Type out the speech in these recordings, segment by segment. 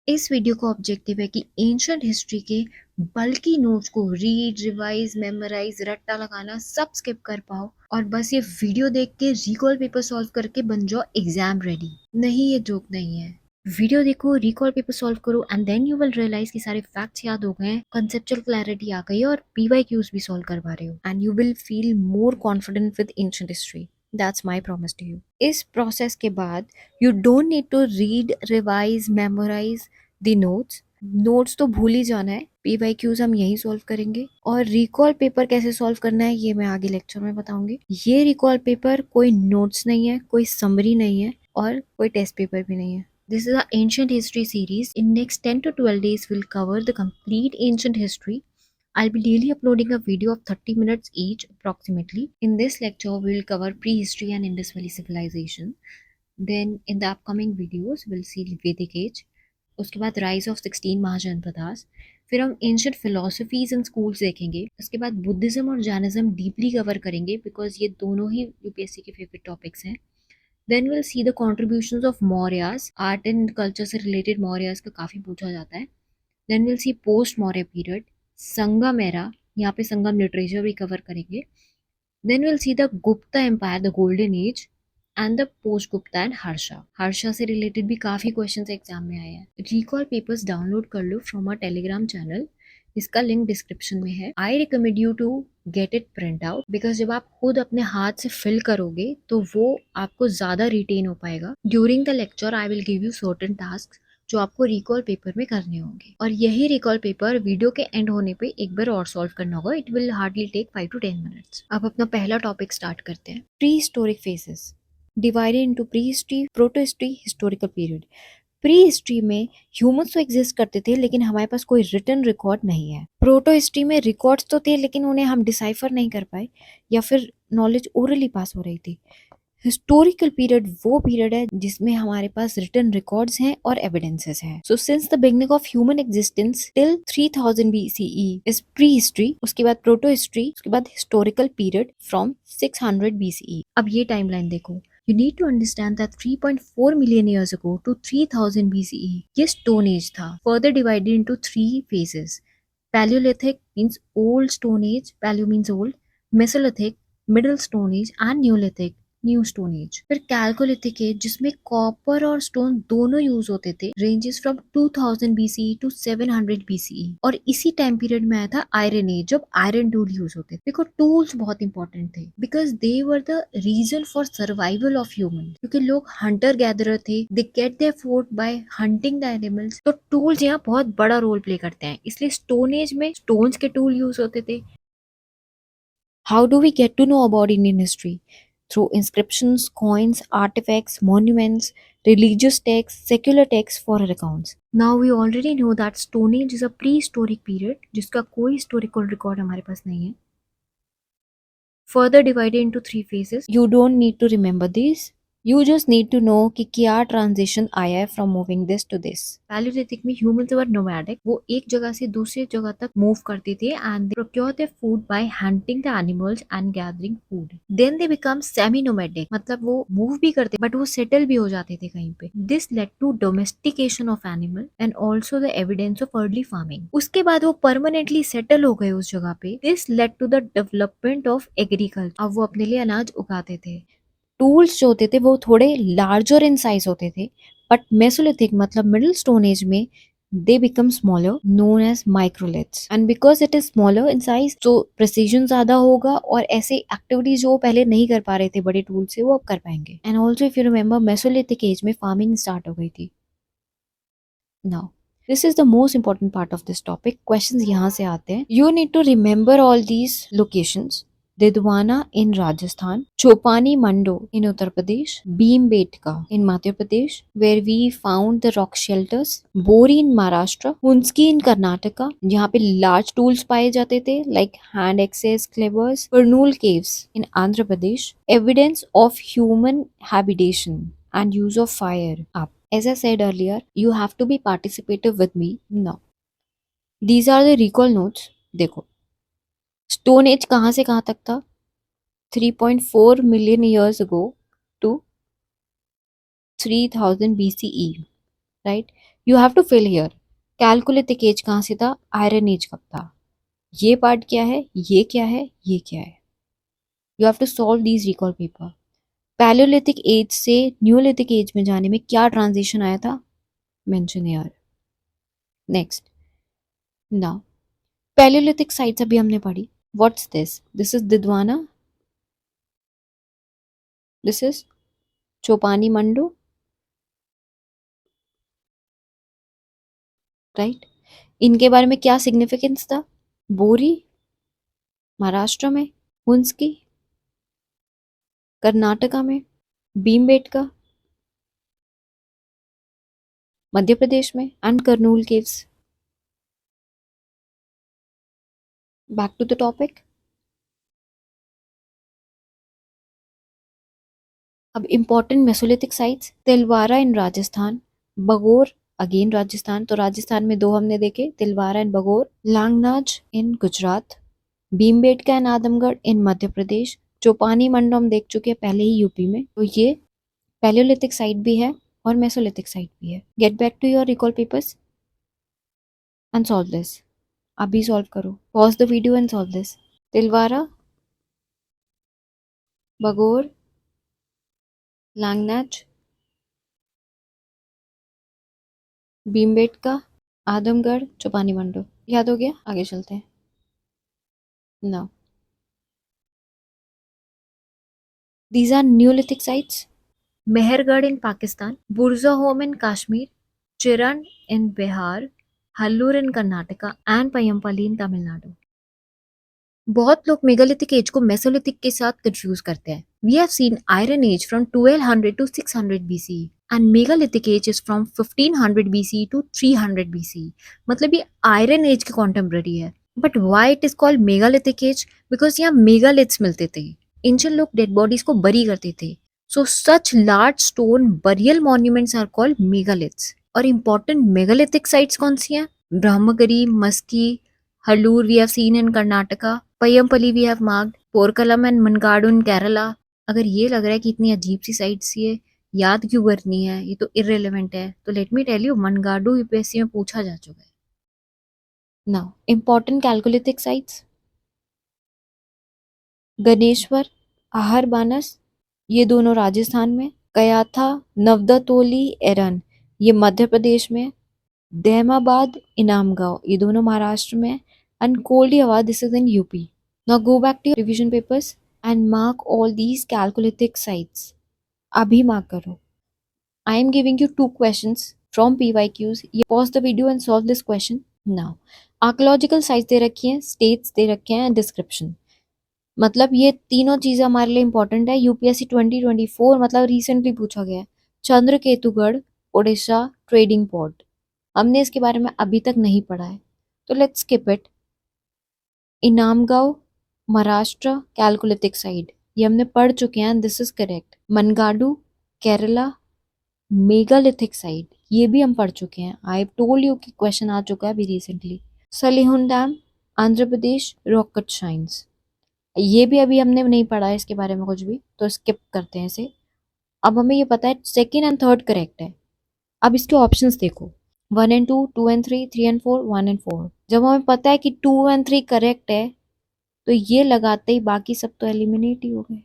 इस वीडियो का ऑब्जेक्टिव है कि एंशंट हिस्ट्री के बल्कि नोट्स को रीड, रिवाइज, मेमोराइज, रट्टा लगाना सब स्किप कर पाओ और बस ये वीडियो देख के रिकॉल पेपर सॉल्व करके बन जाओ एग्जाम रेडी। नहीं, ये जोक नहीं है। वीडियो देखो, रिकॉल पेपर सॉल्व करो and then you will realize कि सारे फैक्ट्स याद हो गए हैं, कंसेप्चुअल क्लैरिटी आ गई है और पीवाईक्यूज भी सॉल्व कर पा रहे हो and you will feel more confident with ancient history. That's my promise to you. इस प्रोसेस के बाद you don't need to read, revise, memorize the notes तो भूल ही जाना है। पीवाईक्यूज हम यही सॉल्व करेंगे और रिकॉल पेपर कैसे सॉल्व करना है ये मैं आगे लेक्चर में बताऊंगी। ये रिकॉल पेपर कोई नोट्स नहीं है, कोई समरी नहीं है और कोई टेस्ट पेपर भी नहीं है। This is an ancient history series. In next 10 to 12 days, we'll cover the complete ancient history. I'll be daily uploading a video of 30 minutes each approximately. In this lecture, we'll cover prehistory and Indus Valley civilization. Then in the upcoming videos, we'll see Vedic age. उसके बाद rise of 16 mahajanapadas. फिर हम ancient philosophies and schools देखेंगे। उसके बाद Buddhism और Jainism deeply cover करेंगे because ये दोनों ही यूपीएससी के फेवरेट टॉपिक्स हैं। Then will see the contributions of Mauryas. Art and culture से रिलेटेड मौर्यास का काफ़ी पूछा जाता है। Then will see post Maurya period, Sangam era, यहाँ पे संगम लिटरेचर भी कवर करेंगे। Then will see the Gupta empire, the golden age and the post Gupta and Harsha से रिलेटेड भी काफी क्वेश्चंस एग्जाम में आए हैं। रिकॉल पेपर्स डाउनलोड कर लो फ्रॉम अ टेलीग्राम चैनल, इसका लिंक डिस्क्रिप्शन में है। I recommend you to get it print out because जब आप खुद अपने हाथ से फिल करोगे तो वो आपको ज्यादा रिटेन हो पाएगा। During the lecture I will give you certain task जो आपको रिकॉल पेपर में करने होंगे और यही रिकॉल पेपर वीडियो के एंड होने पे एक बार और सॉल्व करना होगा। It will hardly take 5 to 10 minutes. अब अपना पहला टॉपिक स्टार्ट करते हैं। Pre historic phases divided into pre history, proto history, historical period. Pre history में ह्यूमंस तो एग्जिस्ट करते थे लेकिन हमारे पास कोई रिटन रिकॉर्ड नहीं है। प्रोटो हिस्ट्री में रिकॉर्ड्स तो थे लेकिन उन्हें हम डिसाइफर नहीं कर पाए या फिर नॉलेज ओरली पास हो रही थी। हिस्टोरिकल पीरियड वो पीरियड है जिसमें हमारे पास रिटन रिकॉर्ड्स हैं और एविडेंसेस हैं। So since the beginning of human existence till 3000 BCE is pre history, उसके बाद प्रोटो हिस्ट्री, उसके बाद हिस्टोरिकल पीरियड फ्रॉम 600 BCE। अब ये टाइमलाइन देखो। You need to understand that 3.4 million years ago to 3000 BCE ये Stone Age था, further divided into 3 phases. Paleolithic means old Stone Age, Paleo means old, Mesolithic, Middle Stone Age and Neolithic, new stone age. फिर chalcolithic age जिसमें copper और stone दोनों use होते थे, ranges from 2000 BCE to 700 BCE। और इसी time period में आया था आयरन एज जब आयरन टूल यूज होते थे। देखो टूल्स बहुत इंपॉर्टेंट थे because they were the reason for survival of human, क्योंकि लोग हंटर गैदरर थे, they get their food by hunting the animals. तो टूल्स यहाँ बहुत बड़ा रोल प्ले करते हैं, इसलिए स्टोन एज में स्टोन्स के टूल यूज होते थे। How do we get to know about Indian history? Through inscriptions, coins, artifacts, monuments, religious texts, secular texts, for accounts. Now we already know that Stone Age is a prehistoric period जिसका कोई historical record हमारे पास नहीं है। Further divided into 3 phases. You don't need to remember these. You just need to know कि क्या transition आया है from moving this to this. Palaeolithic में ह्यूमंस वर नोमैडिक, वो एक जगह से दूसरी जगह तक मूव करते थे and they procure their food by hunting the animals and gathering food. Then they become semi nomadic, मतलब वो मूव भी करते बट वो सेटल भी हो जाते थे कहीं पे। This led to domestication of animal and also the evidence of early farming. उसके बाद वो परमानेंटली सेटल हो गए उस जगह पे। This led to the development of agriculture, अब वो अपने लिए अनाज उगाते थे। टूल्स जो होते थे वो थोड़े लार्जर इन साइज होते थे, बट मेसोलिथिक मतलब मिडिल स्टोन एज में they become smaller, known as microliths, and because it is smaller in size तो प्रिसीजन ज्यादा होगा और ऐसे एक्टिविटीज जो पहले नहीं कर पा रहे थे बड़े टूल से वो अब कर पाएंगे। And also if you remember mesolithic age में फार्मिंग स्टार्ट हो गई थी। Now this is the most important part of this topic. Questions यहाँ से आते हैं। You need to remember all these locations. Didwana in Rajasthan, Chopani Mando in Uttar Pradesh, Bhimbetka in Madhya Pradesh, where we found the rock shelters, Bori in Maharashtra, Hunski in Karnataka, जहाँ पे large tools पाए जाते थे like hand axes, clevers, Kurnool caves in Andhra Pradesh, evidence of human habitation and use of fire up. As I said earlier, you have to be participative with me now. These are the recall notes. देखो stone age कहाँ से कहाँ तक था? 3.4 million years ago to 3000 BCE, right? You have to fill here. Chalcolithic age कहाँ से था, iron as कब था, ये पार्ट क्या है, ये क्या है, ये क्या है। You have to solve these recall paper. Paleolithic age से न्यूलिथिक एज में जाने में क्या ट्रांजिशन आया था, mention here. Next, now paleolithic sites अभी हमने पढ़ी। What's this, this is Didwana, this is Chopani Mando, right. इनके बारे में क्या सिग्निफिकेंस था, बोरी महाराष्ट्र में, हुंसकी कर्नाटका में, भीमबेटका मध्य प्रदेश में, and Kurnool caves. Back to the topic. अब important mesolithic sites, Tilwara in Rajasthan, Bagor again Rajasthan, तो राजस्थान में दो हमने देखे, Tilwara and Bagor. Langhnaj in Gujarat, Bhimbetka and Adamgarh in Madhya Pradesh, Chopani Mando हम देख चुके हैं पहले ही यूपी में। तो ये पैलियोलिथिक साइट भी है और मेसोलिथिक साइट भी है। Get back to your recall papers and solve this. अभी सॉल्व करो, pause the video and solve this. Tilwara, Bagor, Langhnaj, Bhimbetka, Adamgarh, Chopani Mando. याद हो गया, आगे चलते हैं। Now these are neolithic sites. Mehrgarh in Pakistan, Burzahom in Kashmir, Chirand in Bihar, Hallur in Karnataka and Paiyampalli in Tamil Nadu. बहुत लोग मेगालिथिक एज को मेसोलिथिक के साथ कंफ्यूज करते हैं। We have seen iron age from 1200 to 600 BC and megalithic age is from 1500 BC to 300 BC। मतलब ये iron age के कॉन्टेम्पररी है। But why it is called megalithic age, because यहाँ मेगालिथ्स मिलते थे। एंशिएंट लोग डेड बॉडीज को bury करते थे, so such large stone burial monuments are called megaliths. और इम्पोर्टेंट मेगालिथिक साइट्स कौन सी हैं, Brahmagiri, Maski, Hallur we have seen in Karnataka, Paiyampalli we have marked, Porkalam and Mangadu in Kerala. अगर ये लग रहा है कि इतनी अजीब सी साइट्स ये याद क्यों करनी है, ये तो इररिलेवेंट है, तो let me tell you, Mangadu UPSC में पूछा जा चुका है। Now important chalcolithic sites, Ganeshwar, Ahar Banas, ये दोनों राजस्थान में, कयाथा, नवदतोली, एरन, ये मध्य प्रदेश में, दहमाबाद, इनामगांव, ये दोनों महाराष्ट्र में, and Koldihwa, this is in UP. Now go back to revision papers and mark all these chalcolithic sites. अभी मार्क करो। I am giving you two questions from PYQs। ये pause the video and solve this question now. Archaeological sites दे रखी हैं, states दे रखे हैं, description. मतलब ये तीनों चीज़ें हमारे लिए इंपॉर्टेंट है। यूपीएससी 2024 मतलब रिसेंटली पूछा गया है। चंद्रकेतुगढ़ उड़ीसा ट्रेडिंग पोर्ट, हमने इसके बारे में अभी तक नहीं पढ़ा है, तो let's skip it. Inamgaon Maharashtra chalcolithic site, ये हमने पढ़ चुके हैं, this is correct. Mangadu Kerala megalithic site, ये भी हम पढ़ चुके हैं, आई टोल्ड यू कि क्वेश्चन आ चुका है अभी recently. Salihundam Andhra Pradesh rock cut shrines, ये भी अभी हमने नहीं पढ़ा है इसके बारे में कुछ भी, तो स्किप करते हैं इसे। अब हमें ये पता है सेकंड एंड थर्ड करेक्ट है। अब इसके ऑप्शंस देखो, 1 and 2, 2 and 3, 3 and 4, 1 and 4। जब हमें पता है कि 2 and 3 करेक्ट है, तो ये लगाते ही बाकी सब तो एलिमिनेट ही हो गए।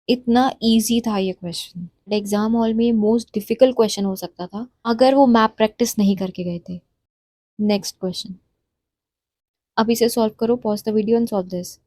इतना इजी था ये क्वेश्चन। एग्जाम हॉल में मोस्ट डिफिकल्ट क्वेश्चन हो सकता था अगर वो मैप प्रैक्टिस नहीं करके गए थे। नेक्स्ट क्वेश्चन, अब इसे सॉल्व करो, pause the video and solve this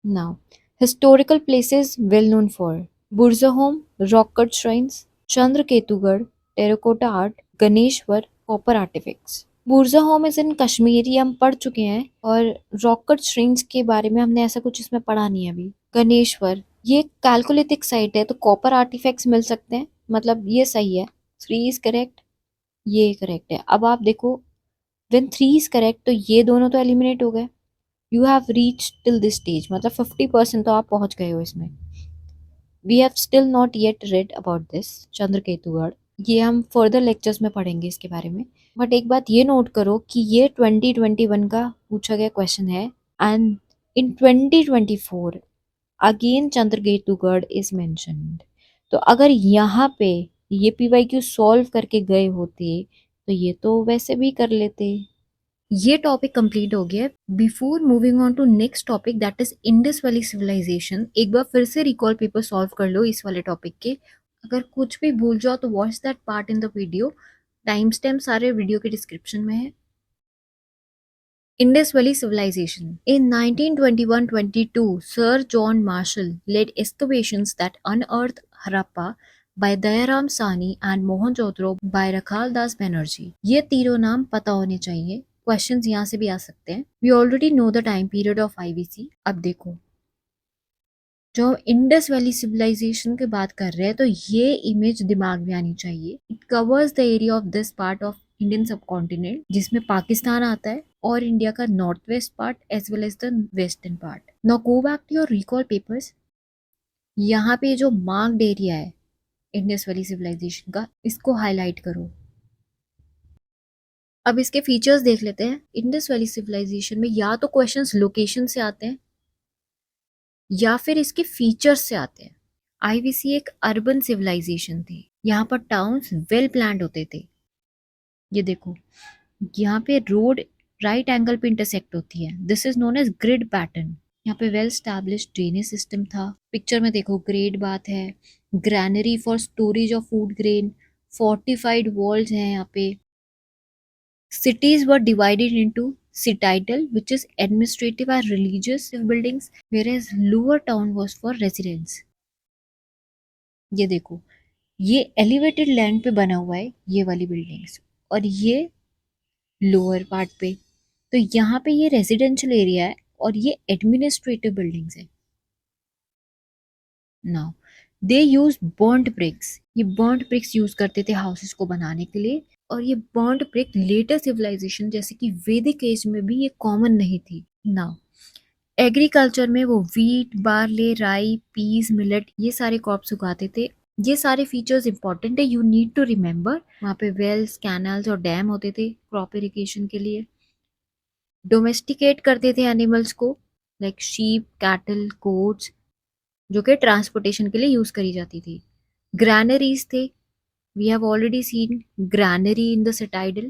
now. Historical places well known for, Burzahom rock cut shrines, Chandraketugarh terracotta art, Ganeshwar copper artifacts. Burzahom is in Kashmir, ये हम पढ़ चुके हैं, और रॉक कट श्राइन्स के बारे में हमने ऐसा कुछ इसमें पढ़ा नहीं है अभी। गणेश्वर ये कैलकुलेटिक साइट है, तो कॉपर आर्टिफैक्ट्स मिल सकते हैं, मतलब ये सही है। 3 इज करेक्ट, ये करेक्ट है। अब आप देखो, व्हेन 3 इज करेक्ट तो ये दोनों तो एलिमिनेट हो गए। You have reach till this stage, मतलब 50% तो आप पहुंच गए हो इसमें। We have still not yet read about this Chandraketugarh, ये हम फर्दर लेक्चर्स में पढ़ेंगे इसके बारे में। बट एक बात ये नोट करो कि ये 2021 का पूछा गया क्वेश्चन है, and in 2024 again Chandraketugarh is mentioned. तो अगर यहाँ पे ये PYQ सॉल्व करके गए होते तो ये तो वैसे भी कर लेते। ये टॉपिक कंप्लीट हो गया। Before moving on to next topic that is Indus valley civilisation, एक बार फिर से रिकॉल पेपर सॉल्व कर लो इस वाले टॉपिक के। अगर कुछ भी भूल जाओ तो watch that part in the video. Time stamp सारे वीडियो के डिस्क्रिप्शन में है। Indus Valley Civilization. In 1921-22, Sir John Marshall led excavations that unearthed Harappa by Dayaram Sani and Mohenjo-daro by Rakhal Das Banerjee. ये तीनों नाम पता होने चाहिए, क्वेश्चंस यहाँ से भी आ सकते हैं। We already know the time period of IVC. अब देखो, जो हम इंडस वैली सिविलाइजेशन की बात कर रहे हैं तो ये इमेज दिमाग में आनी चाहिए। It covers the area of this part of Indian subcontinent, जिसमें पाकिस्तान आता है और इंडिया का north west part as well as the western part. Now go back to your recall papers. यहाँ पे जो मार्क्ड एरिया है इंडस वैली सिविलाइजेशन का, इसको हाईलाइट करो। अब इसके फीचर्स देख लेते हैं। इंडस वैली सिविलाइजेशन में या तो क्वेश्चंस लोकेशन से आते हैं या फिर इसके फीचर्स से आते हैं। आईवीसी एक अर्बन सिविलाइजेशन थी। यहाँ पर टाउन्स वेल प्लान्ड होते थे। ये देखो, यहाँ पे रोड राइट एंगल पे इंटरसेक्ट होती है। This is known as grid pattern. यहाँ पे वेल स्टैब्लिश्ड ड्रेनेज सिस्टम था। पिक्चर में देखो, ग्रेड बात है, granary for storage of food grain, fortified walls हैं यहाँ पे। Cities were divided into citadel, which is administrative and religious buildings, whereas lower town was for residence. ये देखो, ये एलिवेटेड लैंड पे बना हुआ है ये वाली बिल्डिंग्स, और ये लोअर पार्ट पे। तो यहाँ पे ये रेजिडेंशियल एरिया है और ये एडमिनिस्ट्रेटिव बिल्डिंग्स है। Now they use burned bricks. ये बर्न्ड ब्रिक्स यूज करते थे हाउसेस को बनाने के लिए, और ये बर्न्ड ब्रिक लेटर सिविलाइजेशन जैसे कि वैदिक एज में भी ये कॉमन नहीं थी। नाउ एग्रीकल्चर में वो वीट, बार्ले, राई, पीस, मिलेट, ये सारे क्रॉप्स उगाते थे। ये सारे फीचर्स इंपॉर्टेंट है, यू नीड टू रिमेम्बर। वहाँ पे वेल्स, कैनल्स और डैम होते थे क्रॉप इरिगेशन के लिए। डोमेस्टिकेट करते थे एनिमल्स को, लाइक शीप, कैटल, गोट्स, जो कि ट्रांसपोर्टेशन के लिए यूज करी जाती थी। ग्रैनरीज थे। We have already seen granary in the citadel,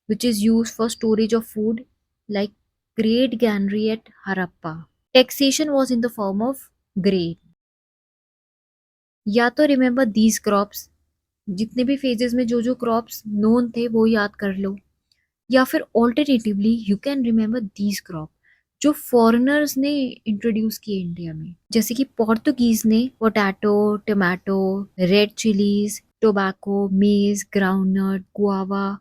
which is used for storage of food, like Great Granary at Harappa. Taxation was in the form of grain. या तो रिमेंबर दीज क्रॉप्स, जितने भी phases में जो जो crops known थे वो याद कर लो, या फिर alternatively you can remember these crop जो फॉरेनर्स ने इंट्रोड्यूस किए इंडिया में, जैसे कि पोर्तुगीज ने potato, tomato, red chillies, tobacco, maize, groundnut, guava,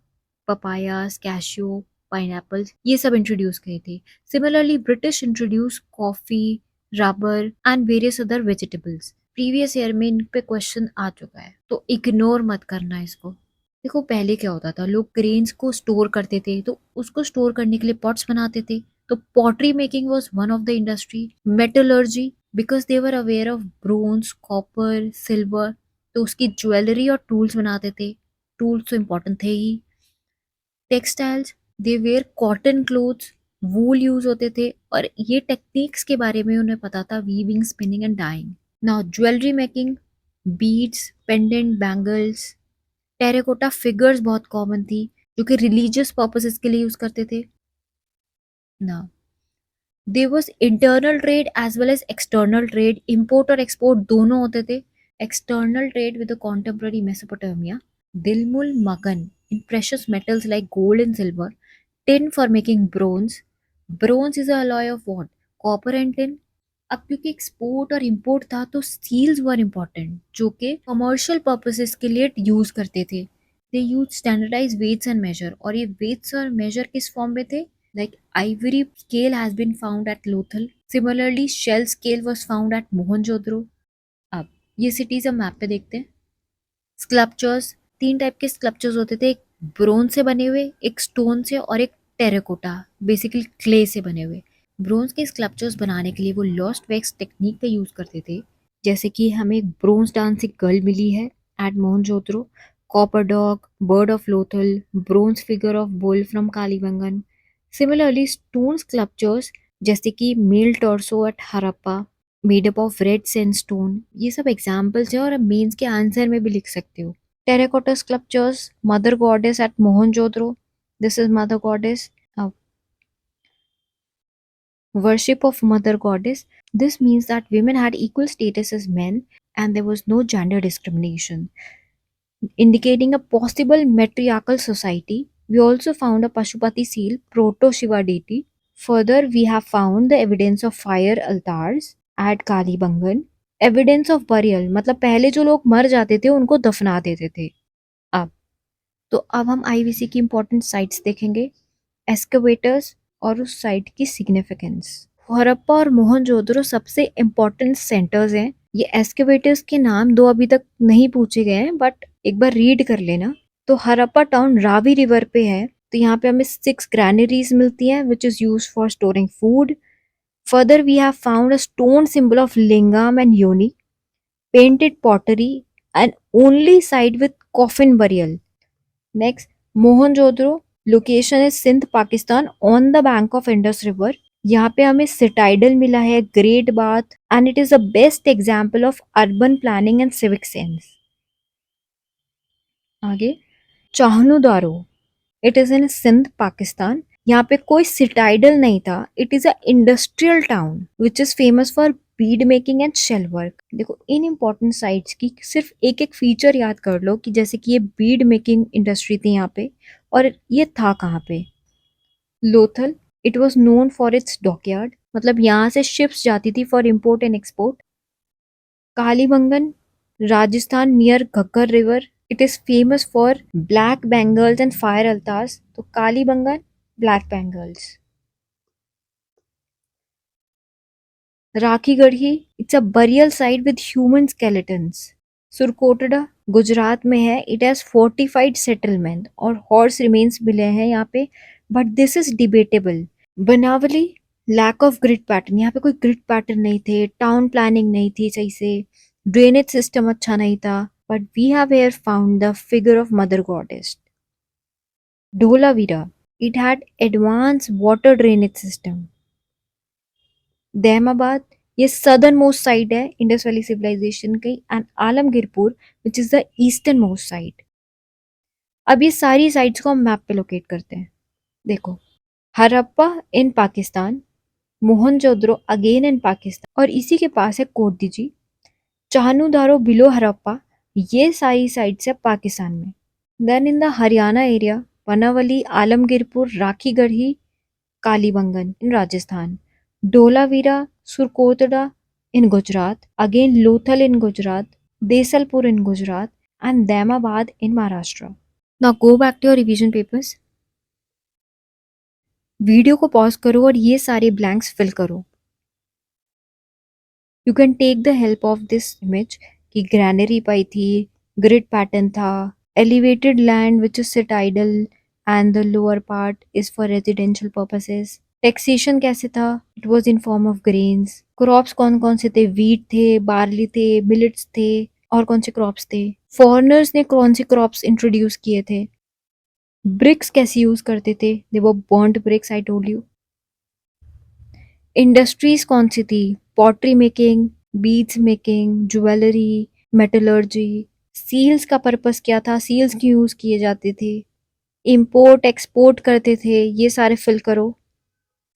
papayas, cashew, pineapples, ये सब इंट्रोड्यूस किए थे। Similarly British introduce coffee, rubber and various other vegetables. Previous year में इन पे क्वेश्चन आ चुका है, तो इग्नोर मत करना इसको। देखो, पहले क्या होता था, लोग ग्रेन्स को स्टोर करते थे, तो उसको स्टोर करने के लिए पॉट्स बनाते थे। तो pottery making was one of the industry. Metallurgy, because they were aware of bronze, copper, silver, तो उसकी ज्वेलरी और टूल्स बनाते थे। टूल्स तो इम्पोर्टेंट थे ही। Textiles, they where cotton clothes, wool use होते थे, और ये टेक्निक्स के बारे में उन्हें पता था, weaving, spinning and dyeing. Now jewellery making, beads, pendant, bangles, terracotta figures बहुत कॉमन थी जो कि रिलीजियस पर्पसेस के लिए यूज करते थे। Now there was internal trade as well as external trade. Import और एक्सपोर्ट दोनों होते थे। External trade with the contemporary Mesopotamia, Dilmun Magan in precious metals like gold and silver, tin for making bronze. Bronze is a alloy of what? Copper and tin. अब क्योंकि export और import था तो steels वर important, जो कि commercial purposes के लिए use करते थे। They use standardize weights and measure, और ये वेट्स और मेजर किस फॉर्म में थे, like ivory scale has been found at Lothal. Similarly shell scale was found at Mohenjodaro. अब ये सिटीज हम मैप पे देखते हैं। स्कल्पचर्स, तीन टाइप के स्कल्पचर्स होते थे, एक ब्रोंज से बने हुए, एक स्टोन से, और एक टेराकोटा, बेसिकली क्ले से बने हुए। ब्रोंज के स्कल्पचर्स बनाने के लिए वो लॉस्ट वैक्स टेक्निक का यूज करते थे, जैसे कि हमें एक ब्रोंज डांसिंग गर्ल मिली है at Mohenjodaro, copper dog, bird of Lothal, bronze figure of bull from Kalibangan. Similarly stone sculptures जैसे कि male torso at Harappa, made up of red sandstone, ये सब एग्जाम्पल्स है और आप मेंस के आंसर में भी लिख सकते हो। Terracotta sculptures, Mother Goddess at Mohenjo-daro. This is Mother Goddess. Uh, Worship of Mother Goddess. This means that women had equal status as men and there was no gender discrimination, indicating a possible matriarchal society. We also found a Pashupati seal, proto Shiva deity. Further, we have found the evidence of fire altars at Kalibangan. Evidence of burial, मतलब पहले जो लोग मर जाते थे उनको दफना देते थे. अब तो अब हम आईवीसी की इंपॉर्टेंट साइट्स देखेंगे, एक्सकवेटर्स और उस साइट की सिग्निफिकेंस. हड़प्पा और मोहनजोदड़ो सबसे इम्पोर्टेंट सेंटर्स हैं. ये एक्सकेवेटर्स के नाम दो अभी तक नहीं पूछे गए हैं बट एक बार रीड कर लेना. तो हड़प्पा टाउन रावी रिवर पे है. तो यहाँ पे हमें 6 ग्रैनरीज मिलती हैं which is use for storing food. Further we have found a stone symbol of lingam and yoni, painted pottery and only site with coffin burial. Next, Mohenjodaro location है Sindh Pakistan on the bank of Indus river. यहाँ पे हमें citadel मिला है, great bath and it is the best example of urban planning and civic sense. आगे, Chanhudaro, it is in Sindh Pakistan. यहाँ पे कोई सिटाइडल नहीं था. It is a industrial town which is famous for bead making and shell work. देखो इन important sites की सिर्फ एक एक फीचर याद कर लो कि जैसे कि ये बीड मेकिंग इंडस्ट्री थी यहाँ पे और ये था कहाँ पे. Lothal, it was known for its dockyard, मतलब यहाँ से शिप्स जाती थी for import and export. Kalibangan, Rajasthan near Ghaggar river. It is famous for black bangles and fire altars. तो Kalibangan, black bangles. Rakhi Garhi, it's a burial site with human skeletons. Surkotada Gujarat में है. It has fortified settlement और horse remains मिले हैं यहाँ पे but this is debatable. Banawali, lack of grid pattern. यहाँ पे कोई ग्रिड पैटर्न नहीं थे, टाउन प्लानिंग नहीं थी सही से, ड्रेनेज सिस्टम अच्छा नहीं था but we have here found the figure of mother goddess. Dholavira, it had advance water drainage system. Daimabad, ये सदर्न मोस्ट साइड है इंडस वैली सिविलाइजेशन की. And Alamgirpur which is the eastern most side. अब ये सारी साइड्स को हम मैप पे लोकेट करते हैं. देखो, हड़प्पा इन पाकिस्तान, मोहनजोदड़ो अगेन इन पाकिस्तान और इसी के पास है कोटदीजी. चाहनुदारो बिलो हड़प्पा, ये सारी साइड्स है पाकिस्तान में. Then in the Haryana area, Banawali, Alamgirpur, Rakhigarhi, Kalibangan in Rajasthan, Dholavira, Surkotala in Gujarat, again Lothal in Gujarat, Desalpur in Gujarat, and Damabad in Maharashtra. Now go back to your revision papers. Video को pause करो और ये सारे blanks fill करो. You can take the help of this image कि granary पाई थी, grid pattern था, elevated land which is citadel and the lower part is for residential purposes. Taxation कैसे था, it was in form of grains. Crops कौन कौन से थे, वीट थे, बार्ली थे, मिलेट्स थे और कौन से क्रॉप्स थे. फॉरेनर्स ने कौन से क्रॉप्स इंट्रोड्यूस किए थे. ब्रिक्स कैसे यूज करते थे, दे वो burnt bricks I told you. Industries कौन सी थी, pottery making, beads making, jewellery, metallurgy. Seals का पर्पस क्या था, सील्स क्यों यूज किए जाते थे. इंपोर्ट एक्सपोर्ट करते थे, ये सारे फिल करो.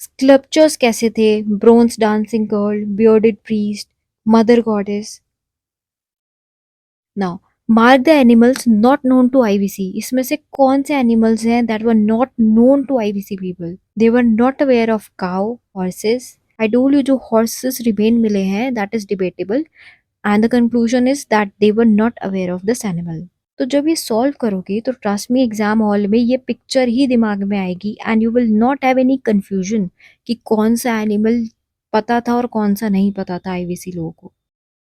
स्कल्पचर्स कैसे थे, bronze dancing girl, bearded priest, mother goddess. Now mark the animals not known to IVC. इसमें से कौन से एनिमल्स हैं that were not known to IVC people. They were not aware of cow, horses. I told you जो horses remain मिले हैं that is debatable and the conclusion is that they were not aware of this animal. तो जब ये solve करोगे तो trust me exam hall में ये पिक्चर ही दिमाग में आएगी and you will not have any confusion कि कौन सा एनिमल पता था और कौन सा नहीं पता था आईवीसी लोगों को.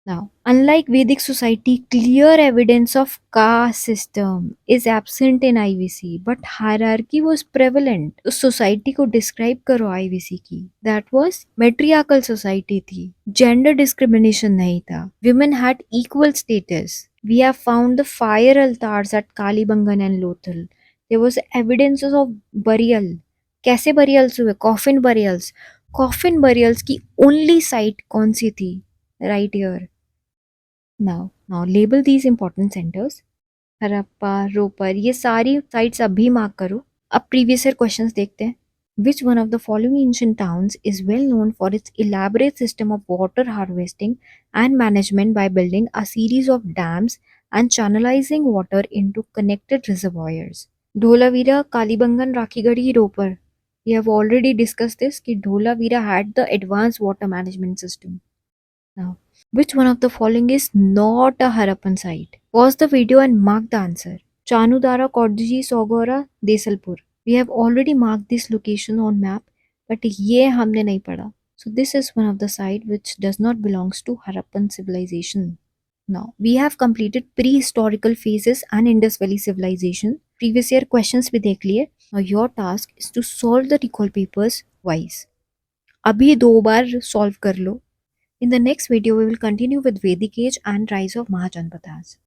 Now, unlike Vedic society, clear evidence of caste system is absent in IVC, but hierarchy was prevalent. उस society को describe करो IVC की. That was matriarchal society थी. Gender discrimination नहीं था. Women had equal status. We have found the fire altars at Kalibangan and Lothal. There was evidences of burial. कैसे burials हुए? Coffin burials. Coffin burials की only site कौन सी थी? Right here. Now label these important centers. Harappa, Ropar, ये सारी sites अभी mark करो। अब प्रीवियस ईयर क्वेश्चंस देखते हैं। Which one of the following ancient towns is well known for its elaborate system of water harvesting and management by building a series of dams and channelizing water into connected reservoirs? Dholavira, Kalibangan, Rakhigarhi, Ropar. We have already discussed this कि Dholavira had the advanced water management system. Now, which one of the following is not a Harappan site? Pause the video and mark the answer. Chanudara, Kodji, Sogora, Desalpur. We have already marked this location on map, but ये हमने नहीं पढ़ा. So this is one of the site which does not belongs to Harappan civilization. Now, we have completed prehistorical phases and Indus Valley civilization. Previous year questions भी देख लिए. Now your task is to solve the recall papers wise. अभी 2 बार solve कर लो. In the next video, we will continue with Vedic Age and rise of Mahajanpadas.